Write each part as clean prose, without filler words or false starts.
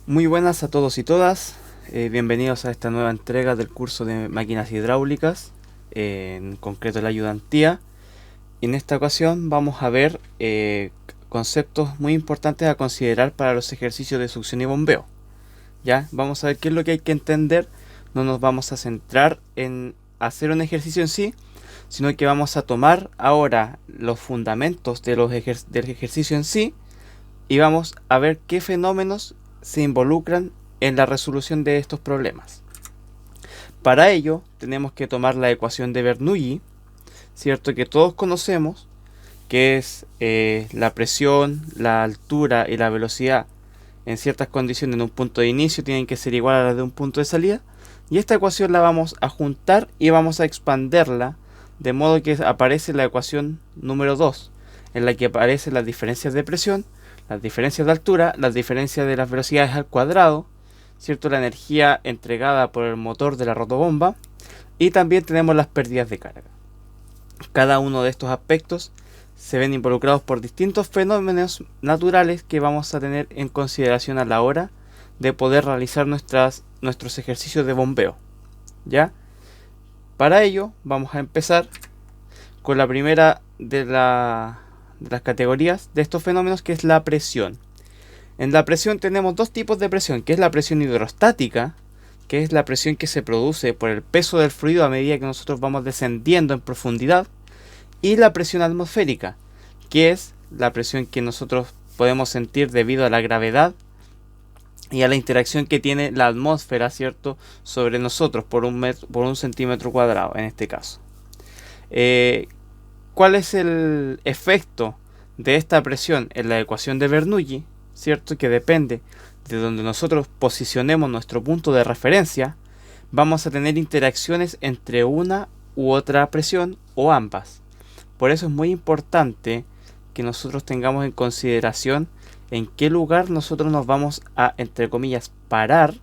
Muy buenas a todos y todas, bienvenidos a esta nueva entrega del curso de máquinas hidráulicas, en concreto la ayudantía. En esta ocasión vamos a ver conceptos muy importantes a considerar para los ejercicios de succión y bombeo. ¿Ya? Vamos a ver qué es lo que hay que entender, no nos vamos a centrar en hacer un ejercicio en sí, sino que vamos a tomar ahora los fundamentos de del ejercicio en sí y vamos a ver qué fenómenos se involucran en la resolución de estos problemas. Para ello tenemos que tomar la ecuación de Bernoulli, cierto, que todos conocemos, que es la presión, la altura y la velocidad en ciertas condiciones en un punto de inicio tienen que ser igual a las de un punto de salida, y esta ecuación la vamos a juntar y vamos a expanderla de modo que aparece la ecuación número 2, en la que aparecen las diferencias de presión, las diferencias de altura, las diferencias de las velocidades al cuadrado, ¿cierto? La energía entregada por el motor de la rotobomba, y también tenemos las pérdidas de carga. Cada uno de estos aspectos se ven involucrados por distintos fenómenos naturales que vamos a tener en consideración a la hora de poder realizar nuestros ejercicios de bombeo. ¿Ya? Para ello vamos a empezar con la primera de las categorías de estos fenómenos, que es la presión. En la presión tenemos dos tipos de presión, que es la presión hidrostática, que es la presión que se produce por el peso del fluido a medida que nosotros vamos descendiendo en profundidad, y la presión atmosférica, que es la presión que nosotros podemos sentir debido a la gravedad y a la interacción que tiene la atmósfera, ¿cierto?, sobre nosotros por un centímetro cuadrado en este caso. ¿Cuál es el efecto de esta presión en la ecuación de Bernoulli? ¿Cierto? Que depende de donde nosotros posicionemos nuestro punto de referencia, vamos a tener interacciones entre una u otra presión o ambas. Por eso es muy importante que nosotros tengamos en consideración en qué lugar nosotros nos vamos a, entre comillas, parar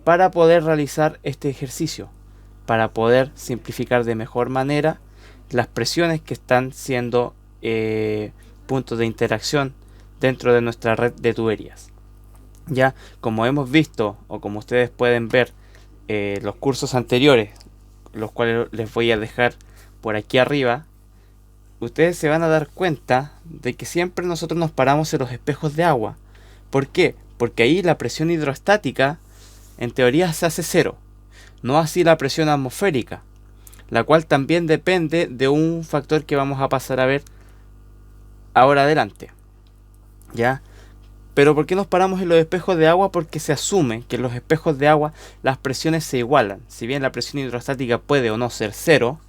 para poder realizar este ejercicio, para poder simplificar de mejor manera las presiones que están siendo puntos de interacción dentro de nuestra red de tuberías. Ya, como hemos visto, o como ustedes pueden ver los cursos anteriores, los cuales les voy a dejar por aquí arriba, ustedes se van a dar cuenta de que siempre nosotros nos paramos en los espejos de agua. ¿Por qué? Porque ahí la presión hidrostática en teoría se hace cero, no así la presión atmosférica, la cual también depende de un factor que vamos a pasar a ver ahora adelante. ¿Ya? Pero ¿por qué nos paramos en los espejos de agua? Porque se asume que en los espejos de agua las presiones se igualan. Si bien la presión hidrostática puede o no ser cero,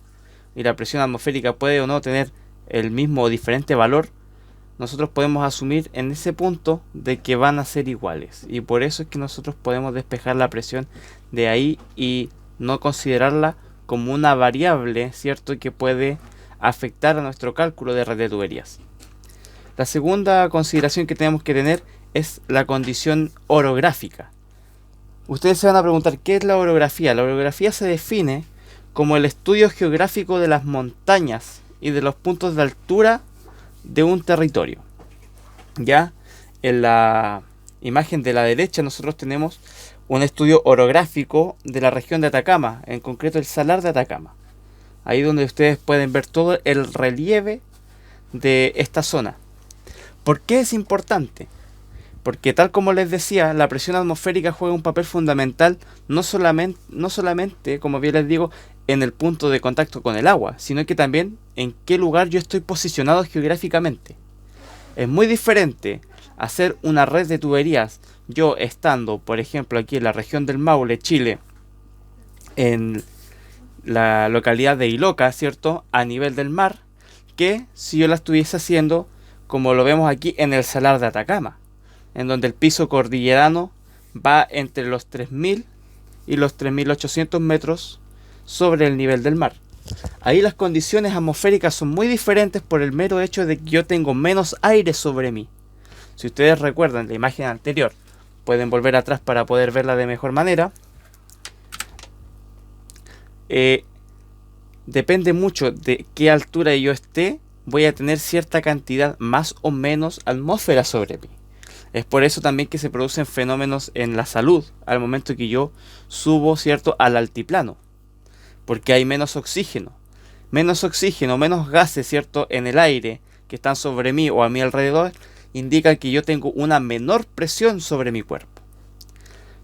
y la presión atmosférica puede o no tener el mismo o diferente valor, nosotros podemos asumir en ese punto de que van a ser iguales. Y por eso es que nosotros podemos despejar la presión de ahí y no considerarla como una variable, ¿cierto?, que puede afectar a nuestro cálculo de red de tuberías. La segunda consideración que tenemos que tener es la condición orográfica. Ustedes se van a preguntar, ¿qué es la orografía? La orografía se define como el estudio geográfico de las montañas y de los puntos de altura de un territorio. Ya en la imagen de la derecha nosotros tenemos un estudio orográfico de la región de Atacama, en concreto el Salar de Atacama. Ahí donde ustedes pueden ver todo el relieve de esta zona. ¿Por qué es importante? Porque tal como les decía, la presión atmosférica juega un papel fundamental no solamente, como bien les digo, en el punto de contacto con el agua, sino que también en qué lugar yo estoy posicionado geográficamente. Es muy diferente hacer una red de tuberías yo estando, por ejemplo, aquí en la región del Maule, Chile, en la localidad de Iloca, ¿cierto?, a nivel del mar, que si yo la estuviese haciendo como lo vemos aquí en el Salar de Atacama, en donde el piso cordillerano va entre los 3000 y los 3800 metros sobre el nivel del mar. Ahí las condiciones atmosféricas son muy diferentes por el mero hecho de que yo tengo menos aire sobre mí. Si ustedes recuerdan la imagen anterior, pueden volver atrás para poder verla de mejor manera. Depende mucho de qué altura yo esté, voy a tener cierta cantidad más o menos atmósfera sobre mí. Es por eso también que se producen fenómenos en la salud al momento que yo subo, ¿cierto?, al altiplano, porque hay menos oxígeno, menos gases, ¿cierto?, en el aire que están sobre mí o a mi alrededor, indica que yo tengo una menor presión sobre mi cuerpo.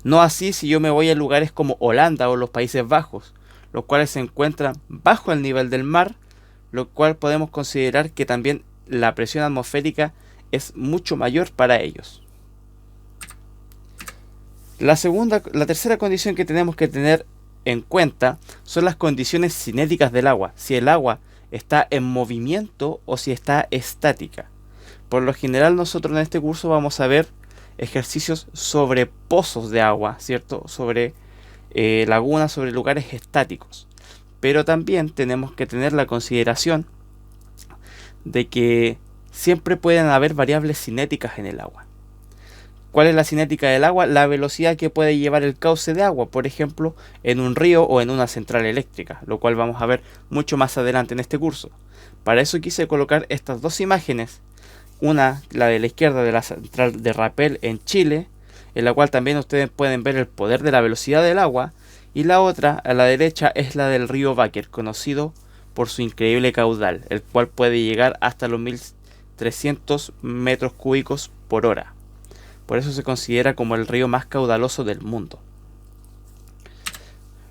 No así si yo me voy a lugares como Holanda o los Países Bajos, los cuales se encuentran bajo el nivel del mar, lo cual podemos considerar que también la presión atmosférica es mucho mayor para ellos. La tercera condición que tenemos que tener en cuenta son las condiciones cinéticas del agua, si el agua está en movimiento o si está estática. Por lo general nosotros en este curso vamos a ver ejercicios sobre pozos de agua, ¿cierto? Sobre lagunas, sobre lugares estáticos. Pero también tenemos que tener la consideración de que siempre pueden haber variables cinéticas en el agua. ¿Cuál es la cinética del agua? La velocidad que puede llevar el cauce de agua, por ejemplo, en un río o en una central eléctrica, lo cual vamos a ver mucho más adelante en este curso. Para eso quise colocar estas dos imágenes, una, la de la izquierda de la central de Rapel en Chile, en la cual también ustedes pueden ver el poder de la velocidad del agua, y la otra, a la derecha, es la del río Báquer, conocido por su increíble caudal, el cual puede llegar hasta los 1300 metros cúbicos por hora. Por eso se considera como el río más caudaloso del mundo.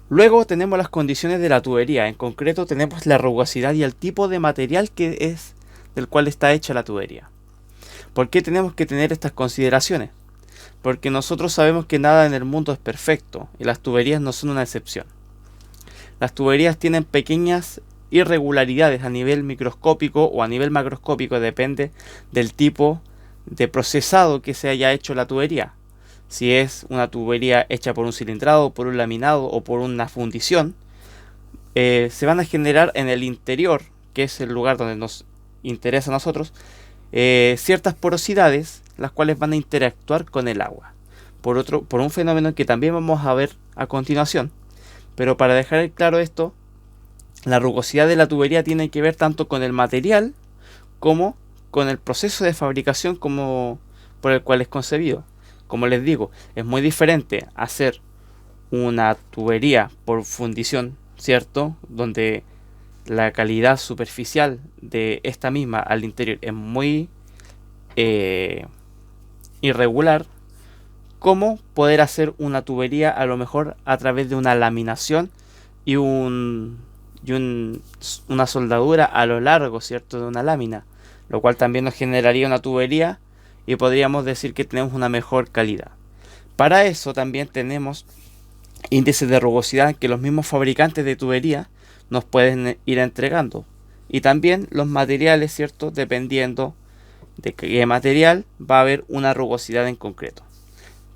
Luego tenemos las condiciones de la tubería. En concreto tenemos la rugosidad y el tipo de material del cual está hecha la tubería. ¿Por qué tenemos que tener estas consideraciones? Porque nosotros sabemos que nada en el mundo es perfecto y las tuberías no son una excepción. Las tuberías tienen pequeñas irregularidades a nivel microscópico o a nivel macroscópico, depende del tipo de procesado que se haya hecho la tubería. Si es una tubería hecha por un cilindrado, por un laminado o por una fundición, se van a generar en el interior, que es el lugar donde nos interesa a nosotros, ciertas porosidades, las cuales van a interactuar con el agua. Por un fenómeno que también vamos a ver a continuación. Pero para dejar claro esto, la rugosidad de la tubería tiene que ver tanto con el material como con el proceso de fabricación por el cual es concebido. Como les digo, es muy diferente hacer una tubería por fundición, ¿cierto?, donde la calidad superficial de esta misma al interior es muy irregular, como poder hacer una tubería a lo mejor a través de una laminación y una soldadura a lo largo, ¿cierto?, de una lámina, lo cual también nos generaría una tubería y podríamos decir que tenemos una mejor calidad. Para eso también tenemos índices de rugosidad que los mismos fabricantes de tubería nos pueden ir entregando, y también los materiales, ¿cierto?, dependiendo de qué material va a haber una rugosidad en concreto.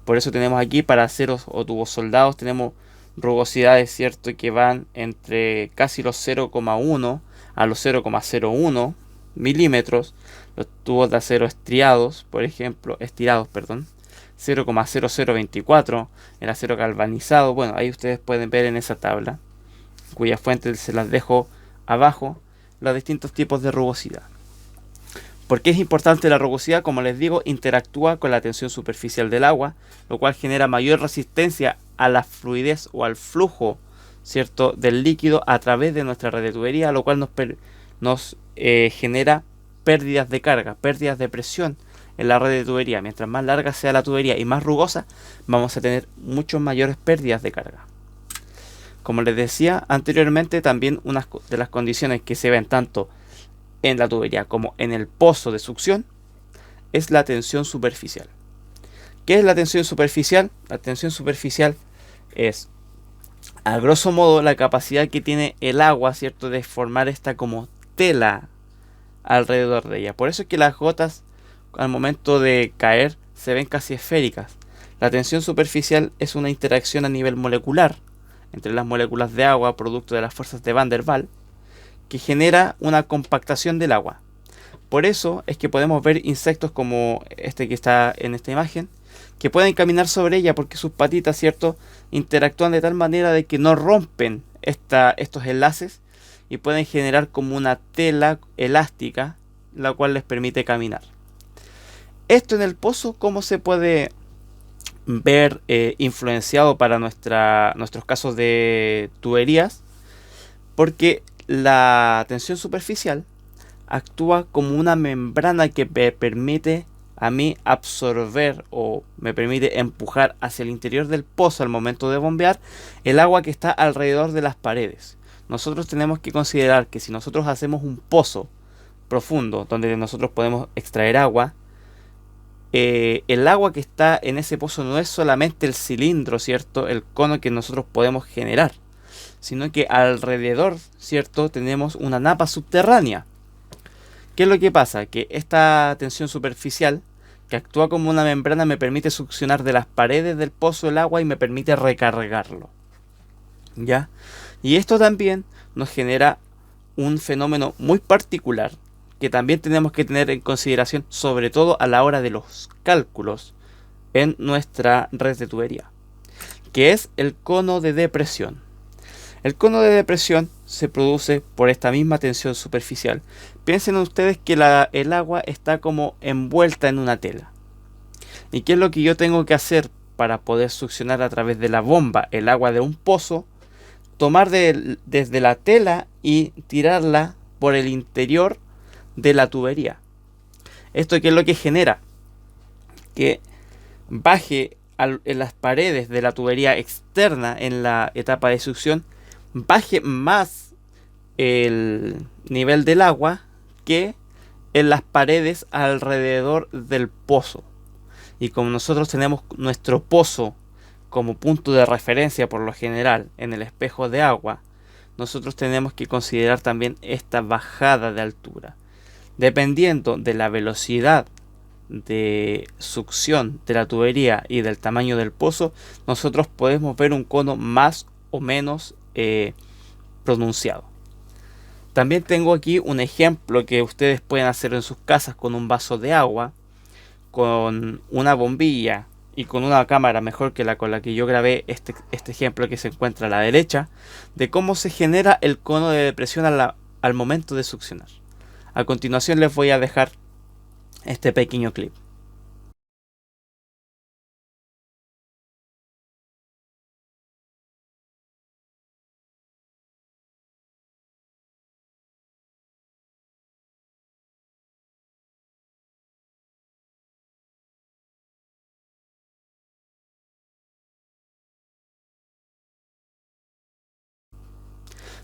Por eso tenemos aquí para aceros o tubos soldados tenemos rugosidades, ¿cierto?, que van entre casi los 0,1 a los 0,01 milímetros. Los tubos de acero estirados, 0,0024. El acero galvanizado, bueno, ahí ustedes pueden ver en esa tabla, cuya fuente se las dejo abajo, los distintos tipos de rugosidad. ¿Por qué es importante la rugosidad? Como les digo, interactúa con la tensión superficial del agua, lo cual genera mayor resistencia a la fluidez o al flujo, ¿cierto?, del líquido a través de nuestra red de tubería, lo cual nos genera pérdidas de carga, pérdidas de presión en la red de tubería. Mientras más larga sea la tubería y más rugosa, vamos a tener muchas mayores pérdidas de carga. Como les decía anteriormente, también una de las condiciones que se ven tanto en la tubería como en el pozo de succión es la tensión superficial. ¿Qué es la tensión superficial? La tensión superficial es, a grosso modo, la capacidad que tiene el agua, ¿cierto?, de formar esta como tela alrededor de ella. Por eso es que las gotas al momento de caer se ven casi esféricas. La tensión superficial es una interacción a nivel molecular entre las moléculas de agua producto de las fuerzas de Van der Waals, que genera una compactación del agua. Por eso es que podemos ver insectos como este que está en esta imagen, que pueden caminar sobre ella porque sus patitas, ¿cierto?, interactúan de tal manera de que no rompen estos enlaces y pueden generar como una tela elástica, la cual les permite caminar. Esto en el pozo, ¿cómo se puede ver influenciado para nuestros casos de tuberías? Porque la tensión superficial actúa como una membrana que me permite a mí absorber o me permite empujar hacia el interior del pozo al momento de bombear el agua que está alrededor de las paredes. Nosotros tenemos que considerar que si nosotros hacemos un pozo profundo donde nosotros podemos extraer agua, el agua que está en ese pozo no es solamente el cilindro, ¿cierto? El cono que nosotros podemos generar, sino que alrededor, ¿cierto? Tenemos una napa subterránea. ¿Qué es lo que pasa? Que esta tensión superficial, que actúa como una membrana, me permite succionar de las paredes del pozo el agua y me permite recargarlo, ¿ya? Y esto también nos genera un fenómeno muy particular que también tenemos que tener en consideración, sobre todo a la hora de los cálculos en nuestra red de tubería, que es el cono de depresión. El cono de depresión se produce por esta misma tensión superficial. Piensen ustedes que el agua está como envuelta en una tela. ¿Y qué es lo que yo tengo que hacer para poder succionar a través de la bomba el agua de un pozo? Tomar desde la tela y tirarla por el interior de la tubería. ¿Esto qué es lo que genera? Que baje en las paredes de la tubería externa en la etapa de succión, baje más el nivel del agua que en las paredes alrededor del pozo. Y como nosotros tenemos nuestro pozo como punto de referencia por lo general en el espejo de agua, nosotros tenemos que considerar también esta bajada de altura. Dependiendo de la velocidad de succión de la tubería y del tamaño del pozo, nosotros podemos ver un cono más o menos pronunciado. También tengo aquí un ejemplo que ustedes pueden hacer en sus casas con un vaso de agua, con una bombilla y con una cámara mejor que la con la que yo grabé este ejemplo que se encuentra a la derecha, de cómo se genera el cono de depresión al momento de succionar. A continuación les voy a dejar este pequeño clip.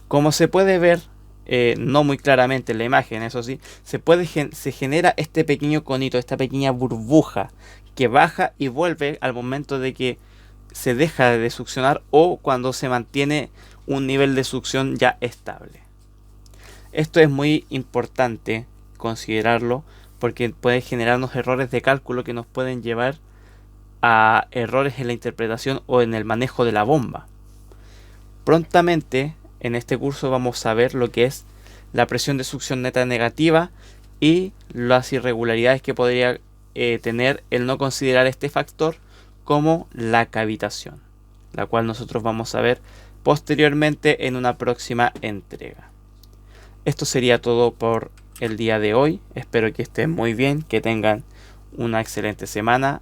Como se puede ver, no muy claramente en la imagen, eso sí, se genera este pequeño conito, esta pequeña burbuja que baja y vuelve al momento de que se deja de succionar o cuando se mantiene un nivel de succión ya estable. Esto es muy importante considerarlo porque puede generarnos errores de cálculo que nos pueden llevar a errores en la interpretación o en el manejo de la bomba. Prontamente en este curso vamos a ver lo que es la presión de succión neta negativa y las irregularidades que podría tener el no considerar este factor, como la cavitación, la cual nosotros vamos a ver posteriormente en una próxima entrega. Esto sería todo por el día de hoy. Espero que estén muy bien, que tengan una excelente semana.